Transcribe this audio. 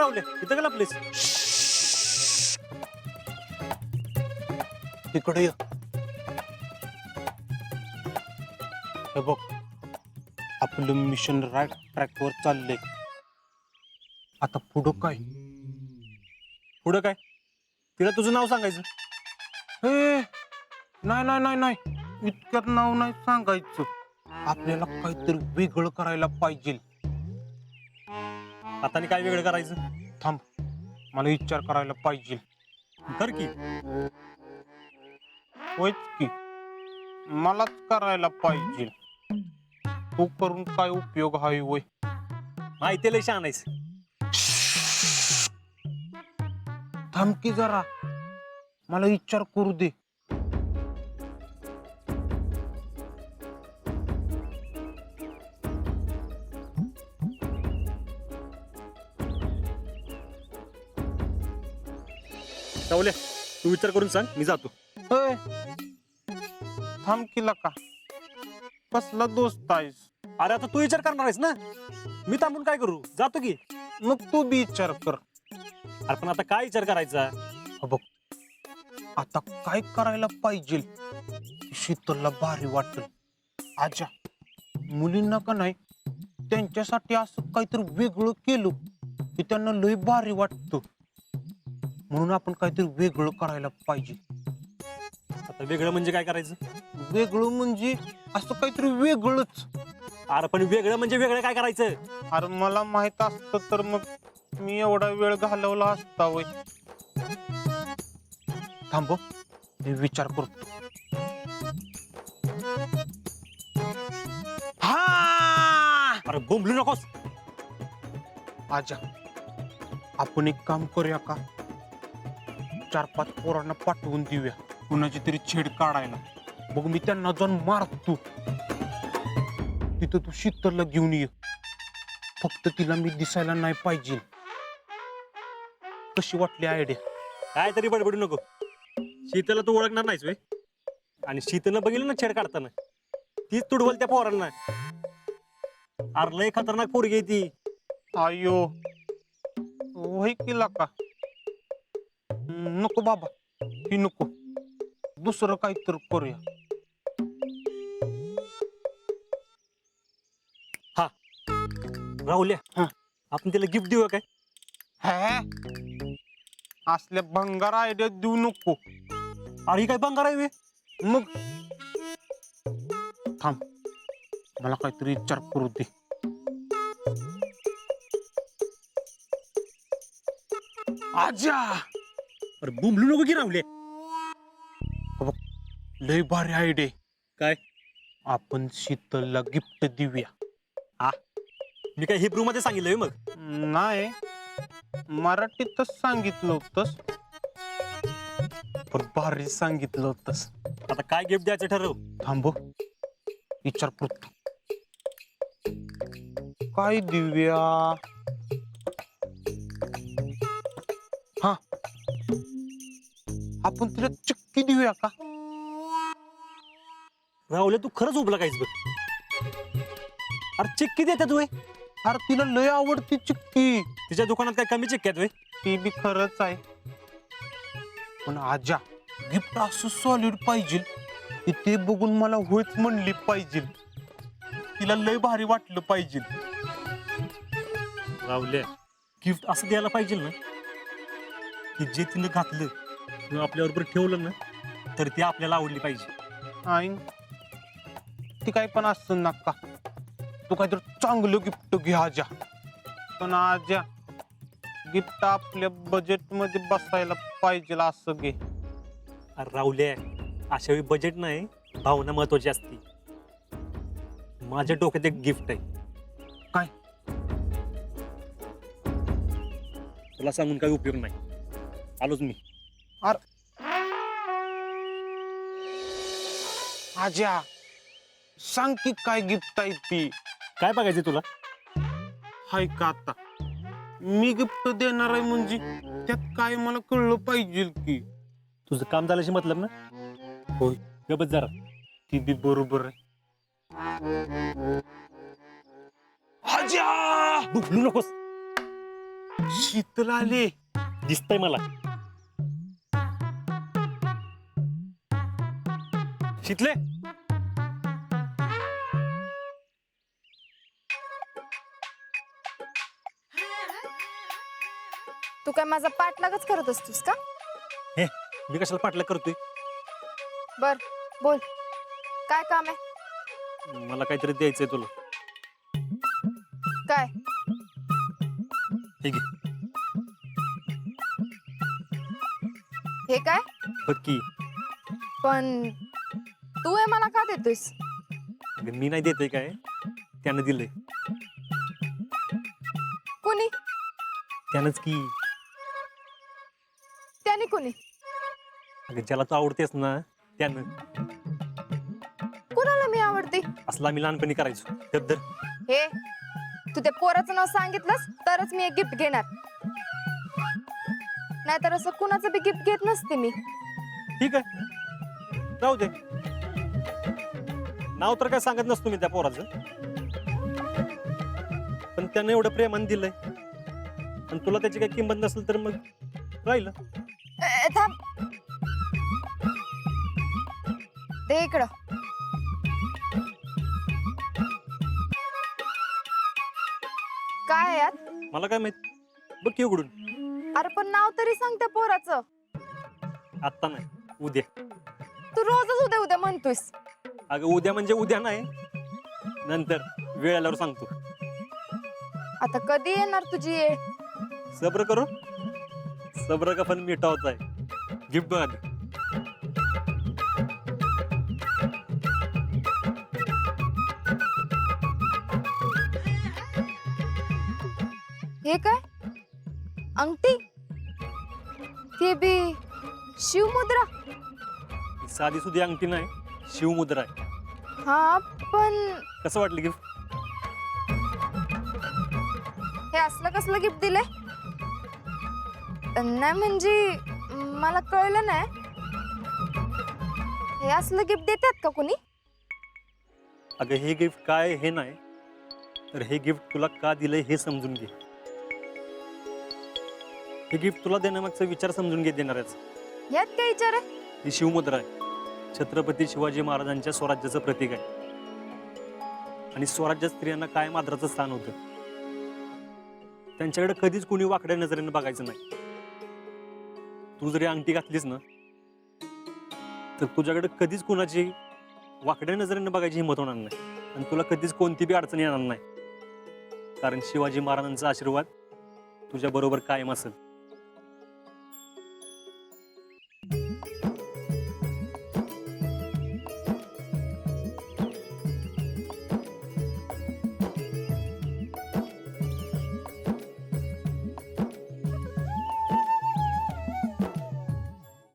राहुले इथं गेला प्लीज. इकडे ये. हे बघ आपलं मिशन राईट ट्रॅकवर चाललंय. आता पुढं काय? पुढं काय? तिला तुझं नाव सांगायचं. हे नाही नाही नाही नाही इतक्यात नाव नाही सांगायचं. आपल्याला काहीतरी वेगळं करायला पाहिजे. आता आणि काय वेगळं करायचं? थांब मला विचार करायला पाहिजे. कर की. होयच की मलाच करायला पाहिजे. तू करून काय उपयोग आहे होय? माहिती लय शहाणायच. थांब की जरा मला विचार करू दे. राहुले तू विचार करून सांग, मी जातो. होय थांब की लका कसला दोस्त आहेस? अरे आता तू विचार करणार आहेस ना, मी थांबून काय करू? जातो की. मग तू बी विचार कर. अरे पण आता काय विचार करायचा? हो बघ आता काय करायला पाहिजे शीतलला भारी वाटेल. आजा मुलींना का नाही त्यांच्यासाठी असं काहीतरी वेगळं केलं की त्यांना लय भारी वाटतं. म्हणून आपण काहीतरी वेगळं करायला पाहिजे. आता वेगळं म्हणजे काय करायचं? वेगळं म्हणजे असं काहीतरी वेगळंच. अरे पण वेगळं म्हणजे वेगळं काय करायचं? अरे मला माहित असतं तर मग मी एवढा वेळ घालवला असता वय. थांब मी विचार करतो. हा अरे बोंबलू नकोस. आजा आपण एक काम करूया का? 4-5 पोरांना पाठवून देऊया कुणाची तरी छेड काढायला. बघ मी त्यांना जाऊन मारतो. तिथं तू शीतलला घेऊन ये. फक्त तिला मी दिसायला नाही पाहिजे. कशी वाटली आयडिया? काय तरी बडबडू नको. शीतला तू ओळखणार नाहीस वे. आणि शीतनं बघितलं ना छेड काढताना, तीच तुडवल त्या पोरांना. अरे लय खतरनाक पोरगी आहे ती. आयो वही केला का? नको बाबा ही नको. दुसरं काहीतरी करूया. हा राहुल्या, हा. आपण तिला गिफ्ट देऊ काय? हे असल्या भंगार आयडिया देऊ नको. अरे ही काय बंगार आहे वे? मग थांब मला काहीतरी विचार करू दे. आजा अरे बोंबलू नको की राहुल्या. लय भारी आयडिया. काय? आपण शीतलला गिफ्ट देऊया. हा मी काय हिब्रू मध्ये सांगितलंय मग? नाही मराठीतच सांगितलं होतंस पण भारी सांगितलं होतंस. आता काय गिफ्ट द्यायचं ठरव. थांब विचार करतो. काय देऊया? हा आपण तिला चक्की देऊया का? राहुल्या तू खरंच उभला काहीच बघ. अरे चिक्की देतात वे. अरे तिला लय आवडती चिक्की. तिच्या दुकानात काय कमी चिक्क्यात वे? ती बी खरंच आहे. पण आजा गिफ्ट असं सॉलिड पाहिजे की ते बघून मला होईच म्हणली पाहिजे. तिला लय भारी वाटलं पाहिजे. राहुल्या गिफ्ट असं द्यायला पाहिजे ना की जे तिनं घातलं किंवा आपल्याबरोबर ठेवलं ना तर ती आपल्याला आवडली पाहिजे. आई ती काय पण असं नका. तू काहीतरी चांगलं गिफ्ट घे आजा. पण आजा गिफ्ट आपल्या बजेट मध्ये बसायला पाहिजे असं घे. अरे राहुल्या अशा वेळी बजेट नाही, भावना महत्वाची असते. माझ्या डोक्यात एक गिफ्ट आहे. काय? तुला सांगून काही उपयोग नाही. आलोच मी. आजा सांग की काय गिफ्ट आहे ती? काय बघायचं तुला? हाय का आता मी गिफ्ट देणार आहे म्हणजे त्यात काय मला कळलं पाहिजे की. तुझं काम झाल्याशी मतलब ना? होय गबत जरा. ती बी बरोबर आहे. आजा बोलू नकोस. शीतल आले. दिसतंय मला. शीतले, तू काय माझा पाठलागच करत असतोस का? हे मी कशाला पाठलाग करतोय? बर, बोल. काय काम आहे? मला काहीतरी द्यायचंय तुला. काय? हे घे. हे काय? बघ की. पण तू हे मला का देतोयस? अगं, मी नाही देतोय काय, त्यानं दिलंय. कोणी? त्यानंच की. त्याने कोणी? अगं, ज्याला तू आवडतेस ना त्यानं. कुणाला मी आवडते? असला आम्ही लहानपणी करायचो. तर हे तू त्या पोराचं नाव सांगितलंस तरच मी एक गिफ्ट घेणार, नाहीतर असं कुणाचं बी गिफ्ट घेत नसते मी. ठीक आहे, राहू दे. नाव तर काय सांगत नसतो मी त्या पोराचं, पण त्यानं एवढं प्रेमानं दिलंय आणि तुला त्याची काही किंमत नसेल तर मग राहिलं. थांब, दे इकडं. काय आहे यात? मला काय माहित, बघ की उघडून. अरे पण नाव तरी सांग त्या पोराचं. आत्ता नाही, उद्या. तू रोजच उद्या उद्या म्हणतोयस. अगं, उद्या म्हणजे उद्या नाही, नंतर वेळ आल्यावर सांगतो. आता कधी येणार तुझी येळ? सब्र करू. सब्र का पण मिठा होत आहे. गिफ्ट बघ आधी. हे काय? अंगठी? ते बी शिवमुद्रा? ही साधी सुधी अंगठी नाही, शिवमुद्रा आहे. हा, पण कसं वाटलं गिफ्ट? हे असलं कसलं गिफ्ट दिलंय? नाही म्हणजे मला कळलं नाही. हे असलं गिफ्ट देतात का कोणी? अगं, हे गिफ्ट काय हे नाही, तर हे गिफ्ट तुला का दिलंय हे समजून घे. हे गिफ्ट तुला देण्यामागचा विचार समजून घे देणाऱ्याच. यात काय विचार आहे? ही शिवमुद्रा आहे. छत्रपती शिवाजी महाराजांच्या स्वराज्याचं प्रतीक आहे आणि स्वराज्यात स्त्रियांना कायम आदराचं स्थान होतं. त्यांच्याकडे कधीच कोणी वाकड्या नजरेने बघायचं नाही. तू जरी अंगठी घातलीस ना तर तुझ्याकडे कधीच कोणाची वाकड्या नजरेने बघायची हिंमत होणार नाही आणि तुला कधीच कोणती बी अडचण येणार नाही, कारण शिवाजी महाराजांचा आशीर्वाद तुझ्या बरोबर कायम असेल.